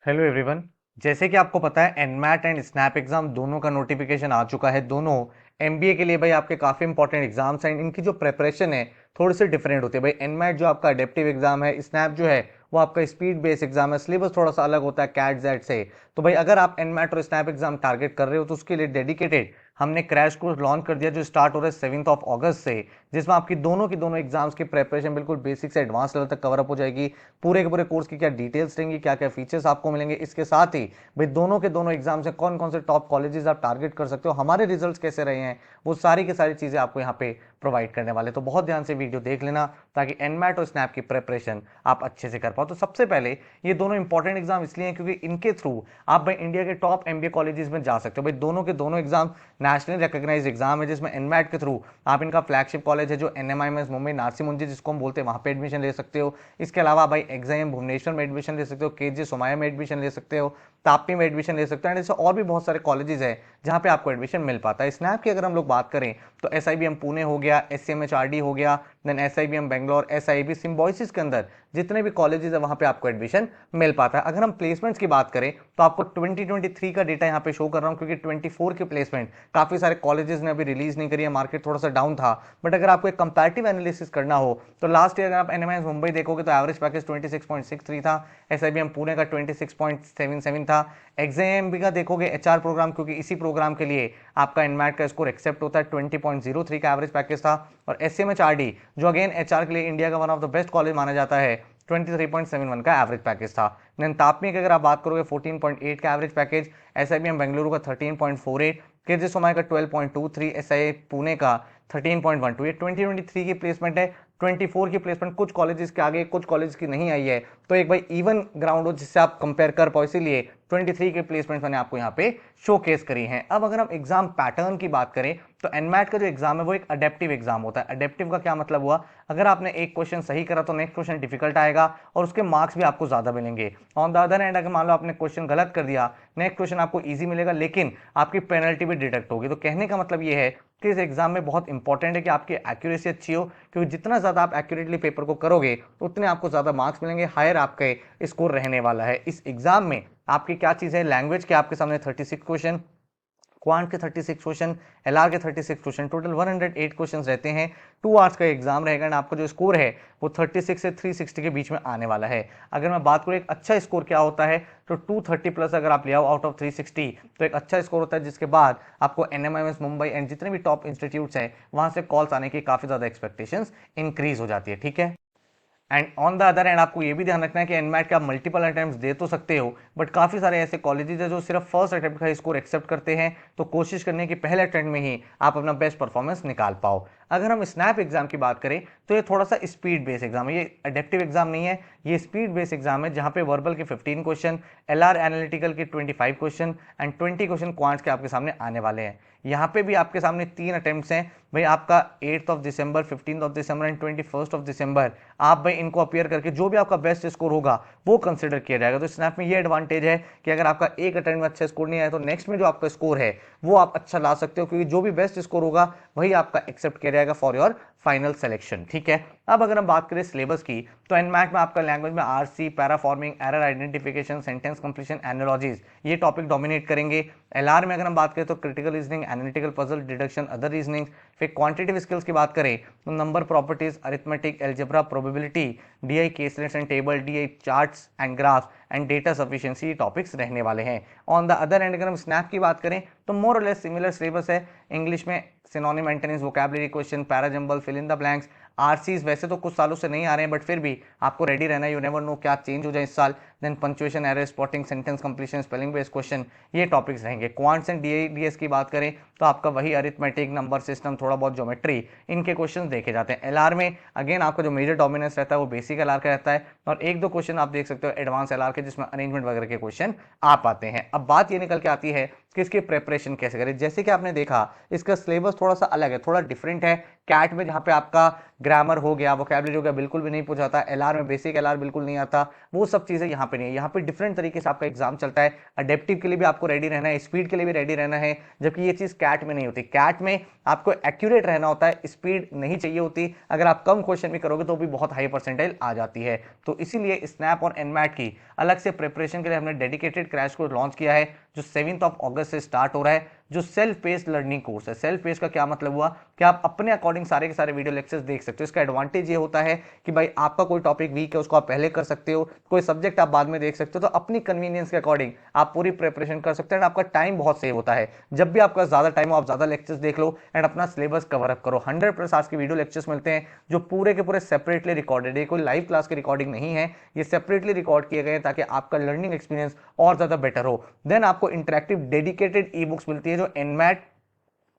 Hello everyone. जैसे कि आपको पता है एनमैट एंड स्नैप एग्जाम दोनों का नोटिफिकेशन आ चुका है। दोनों एमबीए के लिए भाई आपके काफ़ी इंपॉर्टेंट एग्जाम्स हैं। इनकी जो प्रिपरेशन है थोड़ी सी डिफरेंट होती है। भाई एनमैट जो आपका अडेप्टिव एग्जाम है, स्नैप जो है वो आपका स्पीड बेस्ड एग्जाम है। सिलेबस थोड़ा सा अलग होता है कैट जेड से। तो भाई अगर आप एनमैट और स्नैप एग्जाम टारगेट कर रहे हो तो उसके लिए डेडिकेटेड हमने क्रैश कोर्स लॉन्च कर दिया जो स्टार्ट हो रहा है 7 अगस्त से, जिसमें आपकी दोनों की एग्जाम्स की प्रिपरेशन बिल्कुल बेसिक से एडवांस लेवल तक कवर अप हो जाएगी। पूरे के पूरे कोर्स की क्या डिटेल्स रहेंगी, क्या क्या फीचर्स आपको मिलेंगे, इसके साथ ही भाई दोनों एग्जाम से कौन कौन से टॉप कॉलेजेस आप टारगेट कर सकते हो, हमारे रिजल्ट्स कैसे रहे हैं, वो सारी की सारी चीजें आपको यहाँ पे प्रोवाइड करने वाले। तो बहुत ध्यान से वीडियो देख लेना ताकि एनमैट और स्नैप की प्रिपरेशन आप अच्छे से कर पाओ। तो सबसे पहले ये दोनों इंपॉर्टेंट एग्जाम इसलिए हैं क्योंकि इनके थ्रू आप भाई इंडिया के टॉप एमबीए कॉलेजेस में जा सकते हो। भाई दोनों एग्जाम नेशनली रिकॉग्नाइज्ड एग्जाम है, जिसमें एनमैट के थ्रू आप इनका फ्लैगशिप कॉलेज है जो एनएमआईएमएस मुंबई नारसी मुंजी जिसको हम बोलते हैं वहां पे एडमिशन ले सकते हो। इसके अलावा भाई एग्जाम भुवनेश्वर में एडमिशन ले सकते हो, केजे सोमाया में एडमिशन ले सकते हो, तापी में एडमिशन ले सकते हो। एंड ऐसे और भी बहुत सारे कॉलेजेस हैं जहां पे आपको एडमिशन मिल पाता है। स्नैप की अगर हम लोग बात करें तो एसआईबीएम पुणे हो गया, एससीएमएचआरडी हो गया, then SIBM Bangalore, SIB Symbiosis के अंदर जितने भी कॉलेजेस है वहां पे आपको एडमिशन मिल पाता है। अगर हम प्लेसमेंट्स की बात करें तो आपको 2023 का डेटा यहाँ पे शो कर रहा हूँ क्योंकि 24 की प्लेसमेंट काफी सारे कॉलेजेस ने अभी रिलीज नहीं करी है, मार्केट थोड़ा सा डाउन था। बट अगर आपको एक कंपैरेटिव एनालिसिस करना हो तो लास्ट ईयर अगर आप एनएमआईएस मुंबई देखोगे तो एवरेज पैकेज 26.63 था, एसआईबीएम पुणे का 26.77 था। एग्जाम का देखोगे एचआर प्रोग्राम, क्योंकि इसी प्रोग्राम के लिए आपका एनमैट का स्कोर एक्सेप्ट होता है, 20.03 का एवरेज पैकेज था। और एसएमएचआरडी जो अगेन एचआर के लिए इंडिया का one of the best college माना जाता है, 23.71 का एवरेज पैकेज था। देन तापमी की अगर आप बात करोगे 14.8 का एवरेज पैकेज, एसआईबीएम बेंगलुरु का 13.48, केजे सोमाई का 12.23, एसआई पुणे का 13.12। ये 2023 की प्लेसमेंट है। 24 की प्लेसमेंट कुछ कॉलेजेस के आगे कुछ कॉलेज की नहीं आई है, तो एक भाई इवन ग्राउंड हो जिससे आप कंपेयर कर पाओ, इसीलिए 23 के प्लेसमेंट मैंने आपको यहाँ पे शोकेस करी हैं। अब अगर हम एग्जाम पैटर्न की बात करें तो एनमैट का जो एग्जाम है वो एक अडेप्टिव एग्जाम होता है। अडेप्टिव का क्या मतलब हुआ, अगर आपने एक क्वेश्चन सही करा तो नेक्स्ट क्वेश्चन डिफिकल्ट आएगा और उसके मार्क्स भी आपको ज्यादा मिलेंगे। ऑन द अदर हैंड अगर मान लो आपने क्वेश्चन गलत कर दिया, नेक्स्ट क्वेश्चन आपको इजी मिलेगा लेकिन आपकी पेनल्टी भी डिडक्ट होगी। तो कहने का मतलब ये है कि इस एग्जाम में बहुत इंपॉर्टेंट है कि आपकी एक्यूरेसी अच्छी हो, क्योंकि जितना ज्यादा आप एक्यूरेटली पेपर को करोगे उतने आपको ज्यादा मार्क्स मिलेंगे, हायर आपके स्कोर रहने वाला है। इस एग्जाम में आपकी क्या चीज है, लैंग्वेज के आपके सामने 36 क्वेश्चन, क्वांट के 36 क्वेश्चन, एलआर के 36 क्वेश्चन, टोटल 108 क्वेश्चन रहते हैं। 2 आवर्स का एग्जाम रहेगा एंड आपका जो स्कोर है वो 36 से 360 के बीच में आने वाला है। अगर मैं बात करूँ एक अच्छा स्कोर क्या होता है तो 230 प्लस अगर आप ले आओ आउट ऑफ 360 तो एक अच्छा स्कोर होता है, जिसके बाद आपको एनएमएमएस मुंबई एंड जितने भी टॉप इंस्टीट्यूट्स हैं वहां से कॉल्स आने की काफी ज्यादा एक्सपेक्टेशंस इंक्रीज हो जाती है। ठीक है। And on the other and आपको ये भी ध्यान रखना है कि एनमैट के आप मल्टीपल अटेम्प्ट दे तो सकते हो, बट काफी सारे ऐसे कॉलेजेस है जो सिर्फ फर्स्ट अटेम्प्ट का स्कोर एक्सेप्ट करते हैं। तो कोशिश करने की पहले अटेम्प्ट में ही आप अपना बेस्ट परफॉर्मेंस निकाल पाओ। अगर हम स्नैप एग्जाम की बात करें तो ये थोड़ा सा स्पीड बेस्ड एग्जाम है, ये अडेप्टिव एग्जाम नहीं है, ये स्पीड बेस्ड एग्जाम है जहां पे वर्बल के 15 क्वेश्चन, एलआर एनालिटिकल के 25 क्वेश्चन एंड 20 क्वेश्चन क्वांट्स के आपके सामने आने वाले हैं। यहाँ पे भी आपके सामने 3 अटेम्प्ट्स हैं भाई, आपका 8 दिसंबर, 15 दिसंबर एंड 21 दिसंबर। आप भाई इनको अपियर करके जो भी आपका बेस्ट स्कोर होगा वो कंसिडर किया जाएगा। तो स्नैप में ये एडवांटेज है कि अगर आपका एक अटेम्प्ट में अच्छा स्कोर नहीं आया तो नेक्स्ट में जो आपका स्कोर है वो आप अच्छा ला सकते हो, क्योंकि जो भी बेस्ट स्कोर होगा वही आपका एक्सेप्ट किया जाएगा फॉर योर फाइनल सिलेक्शन। ठीक है। अब अगर हम बात करें सिलेबस की तो एनमैट में आपका लैंग्वेज में RC, para forming, error identification, sentence completion, analogies ये टॉपिक डोमिनेट करेंगे। एलआर में अगर हम बात करें तो critical reasoning, analytical puzzle, deduction, other reasoning. फिर क्वांटिटेटिव स्किल्स की बात करें तो number properties, arithmetic, algebra, probability, DI case and table, DI charts and graph and data sufficiency topics रहने वाले हैं। ऑन द अदर एंड अगर हम स्नैप की बात करें तो मोर और लेस सिमिलर सिलेबस है। इंग्लिश में synonym, antonyms, vocabulary question, parajumble, fill in the blanks. RCs वैसे तो कुछ सालों से नहीं आ रहे हैं बट फिर भी आपको रेडी रहना है, यू नेवर नो क्या चेंज हो जाए इस साल। Then punctuation, error spotting, sentence completion, spelling based question ये टॉपिक्स रहेंगे। क्वांट्स एंड डीएस की बात करें तो आपका वही अरिथमेटिक, नंबर सिस्टम, थोड़ा बहुत ज्योमेट्री इनके क्वेश्चन देखे जाते हैं। एलआर में अगेन आपका जो मेजर डोमिनेंस रहता है वो बेसिक एलआर का रहता है और एक दो क्वेश्चन आप देख सकते हो एडवांस एलआर के जिसमें अरेंजमेंट वगैरह के क्वेश्चन आ पाते हैं। अब बात ये निकल के आती है कि इसकी प्रिपरेशन कैसे करें। जैसे कि आपने देखा इसका सिलेबस थोड़ा सा अलग है, थोड़ा डिफरेंट है। कैट में जहां पे आपका ग्रामर हो गया, वोकैबुलरी हो गया, बिल्कुल भी नहीं पूछा जाता। एलआर में बेसिक एलआर बिल्कुल नहीं आता, वो सब चीजें यहाँ पे नहीं है। यहाँ पे डिफरेंट तरीके से आपका एग्जाम चलता है। अडेप्टिव के लिए भी आपको रेडी रहना है, स्पीड के लिए भी रेडी रहना है, जबकि ये चीज कैट में नहीं होती। कैट में आपको एक्यूरेट रहना होता है, स्पीड नहीं चाहिए होती। अगर आप कम क्वेश्चन भी करोगे तो भी बहुत हाई परसेंटाइल आ जाती है। तो इसीलिए स्नैप और एनमैट की अलग से प्रिपरेशन के लिए हमने डेडिकेटेड क्रैश कोर्स लॉन्च किया है, जो 7 अगस्त से स्टार्ट हो रहा है, जो सेल्फ पेस्ड लर्निंग कोर्स है। सेल्फ पेस्ड का क्या मतलब हुआ कि आप अपने अकॉर्डिंग सारे के सारे वीडियो लेक्चर्स देख सकते हो। इसका एडवांटेज ये होता है कि भाई आपका कोई टॉपिक वीक है उसको आप पहले कर सकते हो, कोई सब्जेक्ट आप बाद में देख सकते हो, तो अपनी कन्वीनियंस के अकॉर्डिंग आप पूरी प्रिपरेशन कर सकते हैं। आपका टाइम बहुत सेव होता है। जब भी आपका ज्यादा टाइम हो आप ज्यादा लेक्चर्स देख लो एंड अपना सिलेबस कवर अप करो। 100+ आज के वीडियो लेक्चर्स मिलते हैं जो पूरे के पूरे सेपरेटली रिकॉर्डेड है, कोई लाइव क्लास की रिकॉर्डिंग नहीं है, ये सेपरेटली रिकॉर्ड किए गए ताकि आपका लर्निंग एक्सपीरियंस और ज्यादा बेटर हो। देन आपको इंटरेक्टिव डेडिकेटेड ई बुक्स मिलती है जो NMAT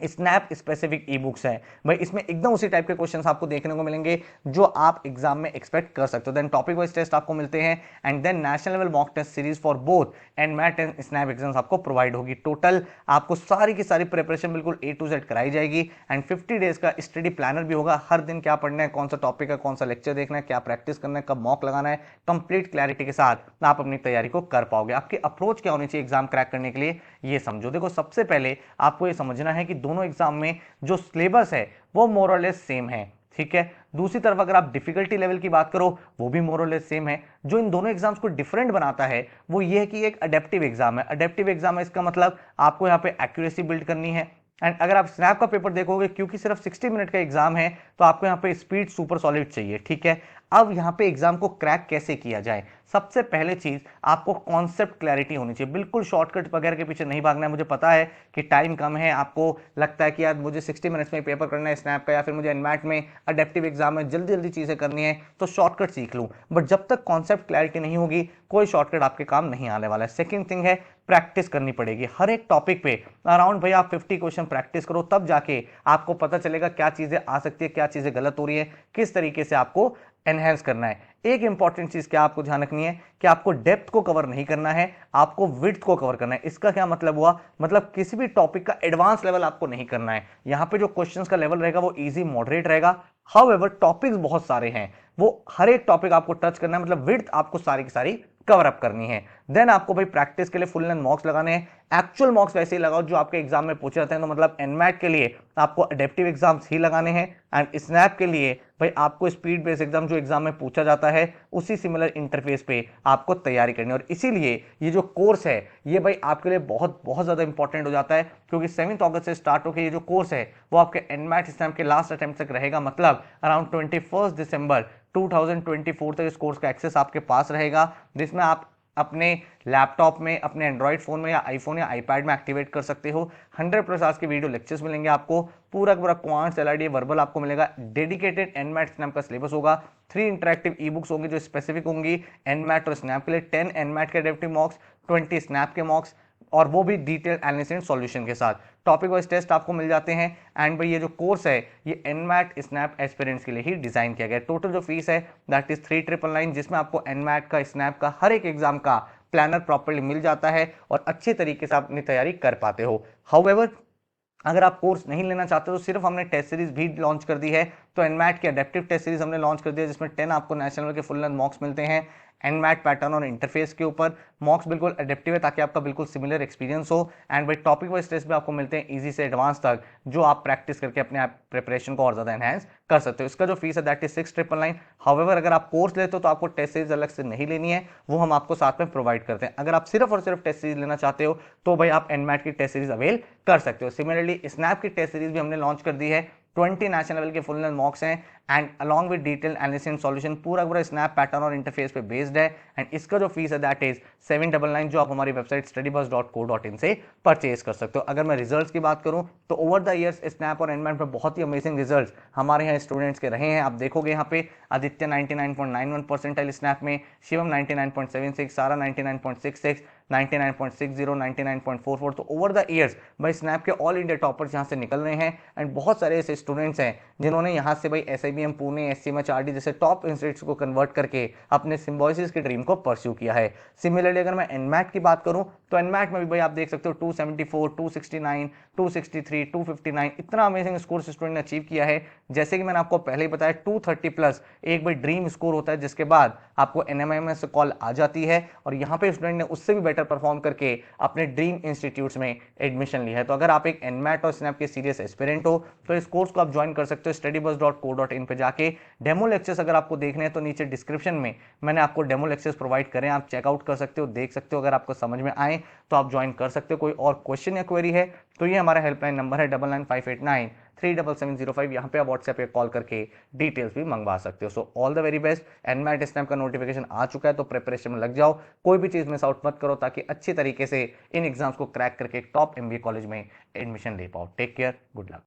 snap specific e books है। भाई इसमें एकदम उसी टाइप के क्वेश्चंस आपको देखने को मिलेंगे जो आप एग्जाम में एक्सपेक्ट कर सकते हो। देन टॉपिक वाइज टेस्ट आपको मिलते हैं and then national level mock test series for both NMAT and SNAP exams आपको प्रोवाइड होगी। टोटल आपको सारी की सारी प्रिपरेशन बिल्कुल A to Z कराई जाएगी एंड 50 डेज का स्टडी प्लानर भी होगा। हर दिन क्या पढ़ना है, कौन सा टॉपिक है, कौन सा लेक्चर देखना है, क्या प्रैक्टिस करना है, कब मॉक लगाना है, कंप्लीट क्लैरिटी के साथ आप अपनी तैयारी को कर पाओगे। आपकी अप्रोच क्या होनी चाहिए एग्जाम क्रैक करने के लिए, ये समझो। देखो सबसे पहले आपको ये समझना है कि दोनों एग्जाम में जो सिलेबस है वो मोर और लेस सेम है, ठीक है। दूसरी तरफ अगर आप डिफिकल्टी लेवल की बात करो वो भी मोर और लेस सेम है। जो इन दोनों एग्जाम्स को डिफरेंट बनाता है वो ये है कि एक अडेप्टिव एग्जाम है। अडेप्टिव एग्जाम है इसका मतलब आपको यहाँ पे एक्यूरेसी बिल्ड करनी है। एंड अगर आप स्नैप का पेपर देखोगे, क्योंकि सिर्फ 60 मिनट का एग्जाम है, तो आपको यहाँ पे स्पीड सुपर सॉलिड चाहिए, ठीक है। अब यहाँ पे एग्जाम को क्रैक कैसे किया जाए, सबसे पहले चीज आपको कॉन्सेप्ट क्लैरिटी होनी चाहिए। बिल्कुल शॉर्टकट वगैरह के पीछे नहीं भागना है। मुझे पता है कि टाइम कम है, आपको लगता है कि यार मुझे 60 मिनट्स में पेपर करना है स्नैप का, या फिर मुझे एनमैट में अडेप्टिव एग्जाम में जल्दी जल्दी चीजें करनी है तो शॉर्टकट सीख लूं। बट जब तक कॉन्सेप्ट क्लैरिटी नहीं होगी कोई शॉर्टकट आपके काम नहीं आने वाला है। सेकेंड थिंग है प्रैक्टिस करनी पड़ेगी। हर एक टॉपिक पे अराउंड भाई आप 50 क्वेश्चन प्रैक्टिस करो, तब जाके आपको पता चलेगा क्या चीजें आ सकती है, क्या चीजें गलत हो रही है, किस तरीके से आपको एनहेंस करना है। एक इंपॉर्टेंट चीज क्या आपको ध्यान रखनी है कि आपको डेप्थ को कवर नहीं करना है, आपको विड्थ को कवर करना है। इसका क्या मतलब हुआ, मतलब किसी भी टॉपिक का एडवांस लेवल आपको नहीं करना है। यहां पे जो क्वेश्चंस का लेवल रहेगा वो इजी मॉडरेट रहेगा। हाउएवर टॉपिक्स बहुत सारे हैं, वो हर एक टॉपिक आपको टच करना है, मतलब विड्थ आपको सारी की सारी कवर अप करनी है। देन आपको भाई प्रैक्टिस के लिए फुल लेंथ मॉक्स लगाने हैं। एक्चुअल मॉक्स वैसे ही लगाओ जो आपके एग्जाम में पूछे जाते हैं। तो मतलब एनमैट के लिए आपको अडेप्टिव एग्जाम्स ही लगाने हैं एंड स्नैप के लिए भाई आपको स्पीड बेस्ड एग्जाम जो एग्जाम में पूछा जाता है उसी सिमिलर इंटरफेस पे आपको तैयारी करनी है। और इसीलिए ये जो कोर्स है ये भाई आपके लिए बहुत बहुत ज्यादा इंपॉर्टेंट हो जाता है, क्योंकि 7 अगस्त से स्टार्ट होकर ये जो कोर्स है वो आपके एनमैट स्नैप के लास्ट अटेम्प्ट तक रहेगा। मतलब अराउंड 21 दिसंबर 2024 तक इस कोर्स का एक्सेस आपके पास रहेगा, जिसमें आप अपने लैपटॉप में, अपने एंड्रॉइड फोन में या आईफोन या आईपैड में एक्टिवेट कर सकते हो। 100+ आज के वीडियो लेक्चर्स मिलेंगे आपको, पूरा पूरा क्वांट्स एलआरडी वर्बल आपको मिलेगा। डेडिकेटेड एनमैट स्नैप का सिलेबस होगा। 3 इंटरेक्टिव ई बुक्स होंगी जो स्पेसिफिक होंगी एनमैट और स्नैप के लिए। 10 एनमैट के अडेप्टिव मॉक्स, 20 स्नैप के मॉक्स, और वो भी डिटेल एनालिसिस एंड सॉल्यूशन के साथ। टॉपिक वाइज टेस्ट आपको मिल जाते हैं। एंड भाई ये जो कोर्स है ये एनमैट स्नैप एस्पिरेंट्स के लिए ही डिजाइन किया गया है। टोटल जो फीस है दैट इज 3,999, जिसमें आपको एनमैट का, स्नैप का हर एक एग्जाम का प्लानर प्रॉपर्ली मिल जाता है और अच्छे तरीके से आप अपनी तैयारी कर पाते हो। हाउएवर अगर आप कोर्स नहीं लेना चाहते तो सिर्फ हमने टेस्ट सीरीज भी लॉन्च कर दी है। तो एनमैट की अडेप्टिव टेस्ट सीरीज हमने लॉन्च कर दिया जिसमें 10 आपको नेशनल के फुल लेंथ मॉक्स मिलते हैं एनमैट पैटर्न और इंटरफेस के ऊपर। मॉक्स बिल्कुल अडेप्टिव है ताकि आपका बिल्कुल सिमिलर एक्सपीरियंस हो। एंड भाई टॉपिक वाइज टेस्ट भी आपको मिलते हैं इजी से एडवांस तक, जो आप प्रैक्टिस करके अपने आप प्रिपरेशन को और ज्यादा एनहांस कर सकते हो। इसका जो फीस है दैट इज 6,999। हाउएवर अगर आप कोर्स लेते हो तो आपको टेस्ट सीरीज अलग से नहीं लेनी है, वो हम आपको साथ में प्रोवाइड करते हैं। अगर आप सिर्फ और सिर्फ टेस्ट सीरीज लेना चाहते हो तो भाई आप एनमैट की टेस्ट सीरीज अवेल कर सकते हो। सिमिलरली स्नैप की टेस्ट सीरीज भी हमने लॉन्च कर दी है। 20 नेशनल लेवल के फुल लेंथ मॉक्स हैं and along with detail analysis and solution, पूरा पूरा स्नैप पैटर्न और इंटरफेस पे बेस्ड है। एंड इसका जो फीस है दैट इज 799, जो आप हमारी वेबसाइट studybuzz.co.in से परचेज कर सकते हो। अगर मैं रिजल्ट्स की बात करूं तो ओवर द ईयर्स स्नैप और एनमैट में बहुत ही अमेजिंग रिजल्ट्स हमारे यहाँ स्टूडेंट्स के रहे हैं। आप देखोगे यहाँ पे आदित्य 99.91 परसेंटाइल स्नैप में, शिवम 99.76, सारा 99.66, 99.60, 99.44, तो ओवर द ईयर्स भाई स्नैप के ऑल इंडिया टॉपर्स यहाँ से निकल रहे हैं। एंड बहुत सारे ऐसे स्टूडेंट्स हैं जिन्होंने यहाँ से भाई SIBM पुणे, SCMH, RD जैसे टॉप इंस्टीट्यूट्स को कन्वर्ट करके अपने सिम्बोसिस की ड्रीम को परस्यू किया है। सिमिलरली अगर मैं एनमैट की बात करूं तो एनमैट में भी भाई आप देख सकते हो 274, 269, 263, 259 इतना अमेजिंग स्कोर स्टूडेंट ने अचीव किया है। जैसे कि मैंने आपको पहले ही बताया 230 प्लस एक भाई ड्रीम स्कोर होता है, जिसके बाद आपको NMIMS से कॉल आ जाती है और यहाँ पे स्टूडेंट ने उससे भी बेटर परफॉर्म करके अपने ड्रीम इंस्टीट्यूट्स में एडमिशन लिया है। तो अगर आप एक एनमैट और स्नैप के सीरियस एस्पिरेंट हो तो इस कोर्स को आप ज्वाइन कर सकते हो studybus.co.in पे जाके। डेमो लेक्चर्स अगर आपको देखने हैं तो नीचे डिस्क्रिप्शन में मैंने आपको डेमो लेक्चर्स प्रोवाइड करें, आप चेकआउट कर सकते हो, देख सकते हो। अगर आपको समझ में आए तो आप ज्वाइन कर सकते हो। कोई और क्वेश्चन या क्वेरी है तो ये हमारा हेल्पलाइन नंबर है 9958937705। यहाँ पे आप व्हाट्सएप पे कॉल करके डिटेल्स भी मंगवा सकते हो। So all the very best. NMAT snap का नोटिफिकेशन आ चुका है तो प्रिपरेशन में लग जाओ, कोई भी चीज़ मिस आउट मत करो ताकि अच्छी तरीके से इन एग्जाम्स को क्रैक करके टॉप MBA कॉलेज में एडमिशन ले पाओ। Take care, good luck.